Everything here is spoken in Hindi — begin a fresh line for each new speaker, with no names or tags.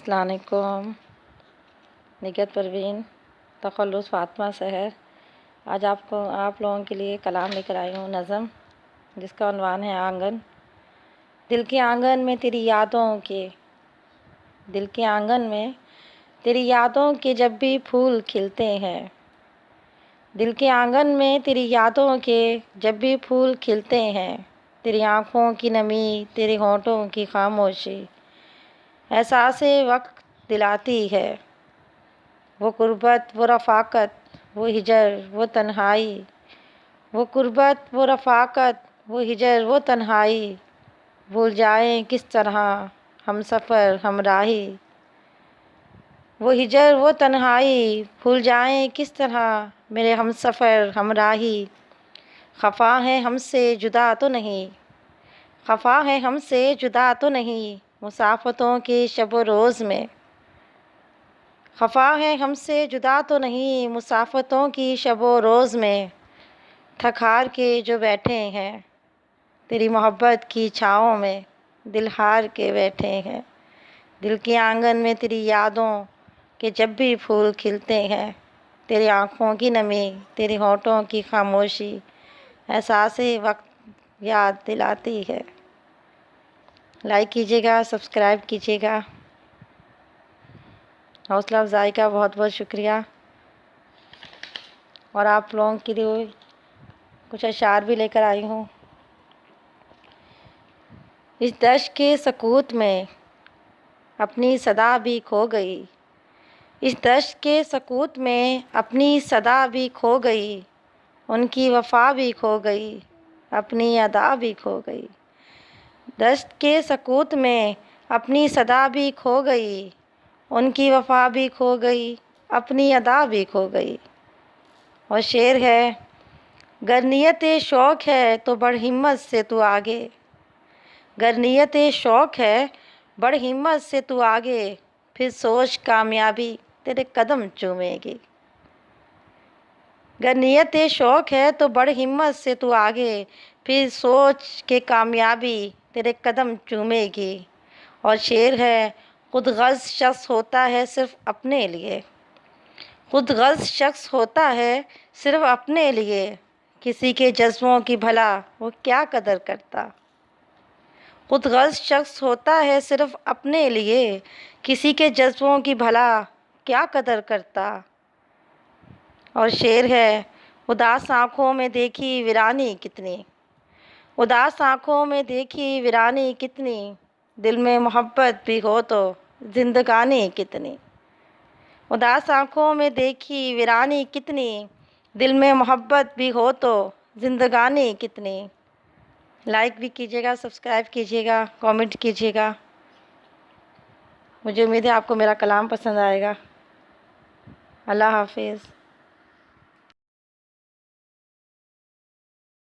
अस्सलाम वालेकुम। निगहत परवीन तखल्लुस फ़ातिमा सहर। आज आप लोगों के लिए कलाम लेकर आई हूँ, नज़म, जिसका उन्वान है आंगन। दिल के आंगन में तेरी यादों के दिल के आंगन में तेरी यादों के जब भी फूल खिलते हैं। दिल के आंगन में तेरी यादों के जब भी फूल खिलते हैं। तेरी आँखों की नमी, तेरे होंठों की खामोशी एहसासे वक्त दिलाती है। वो गुर्बत, वो रफ़ाकत, वो हिजर, वो तन्हाई। वो गुर्बत, वो रफ़ाकत, वो हिजर, वो तन्हाई। भूल जाएं किस तरह हम सफ़र हमराही। वो हिजर, वो तन्हाई, भूल जाएं किस तरह मेरे हम सफ़र हमराही। खफ़ा है हमसे जुदा तो नहीं, खफ़ा है हमसे जुदा तो नहीं, मुसाफ़तों के शब व रोज़ में। खफ़ा है हमसे जुदा तो नहीं, मुसाफ़तों की शब व रोज़ में। थक हार के जो बैठे हैं तेरी मोहब्बत की छाँव में, दिल हार के बैठे हैं। दिल के आंगन में तेरी यादों के जब भी फूल खिलते हैं। तेरी आँखों की नमी, तेरे होंठों की खामोशी एहसासे वक्त याद दिलाती है। लाइक कीजिएगा, सब्सक्राइब कीजिएगा। हौसला अफ़ज़ाई का बहुत बहुत शुक्रिया। और आप लोगों के लिए कुछ अशार भी लेकर आई हूँ। इस दश्त के सकूत में अपनी सदा भी खो गई। इस दश्त के सकूत में अपनी सदा भी खो गई। उनकी वफ़ा भी खो गई, अपनी अदा भी खो गई। दश्त के सकूत में अपनी सदा भी खो गई। उनकी वफ़ा भी खो गई, अपनी अदा भी खो गई। और शेर है, गर नियत शौक़ है तो बढ़ हिम्मत से तू आगे। गर नियत शौक़ है बढ़ हिम्मत से तू आगे, फिर सोच कामयाबी तेरे कदम चूमेगी। गर नियत शौक़ है तो बढ़ हिम्मत से तू आगे, फिर सोच के कामयाबी तेरे कदम चूमेगी। और शेर है, खुद गर्ज़ शख्स होता है सिर्फ़ अपने लिए। खुद गर्ज़ शख्स होता है सिर्फ़ अपने लिए, किसी के जज्बों की भला वो क्या कदर करता। खुद गर्ज़ शख्स होता है सिर्फ़ अपने लिए, किसी के जज्बों की भला क्या कदर करता। और शेर है, उदास आँखों में देखी वीरानी कितनी, उदास आँखों में देखी वीरानी कितनी, दिल में मोहब्बत भी हो तो जिंदगानी कितनी। उदास आँखों में देखी वीरानी कितनी, दिल में मोहब्बत भी हो तो जिंदगानी कितनी। लाइक भी कीजिएगा, सब्सक्राइब कीजिएगा, कमेंट कीजिएगा। मुझे उम्मीद है आपको मेरा कलाम पसंद आएगा। अल्लाह हाफिज़।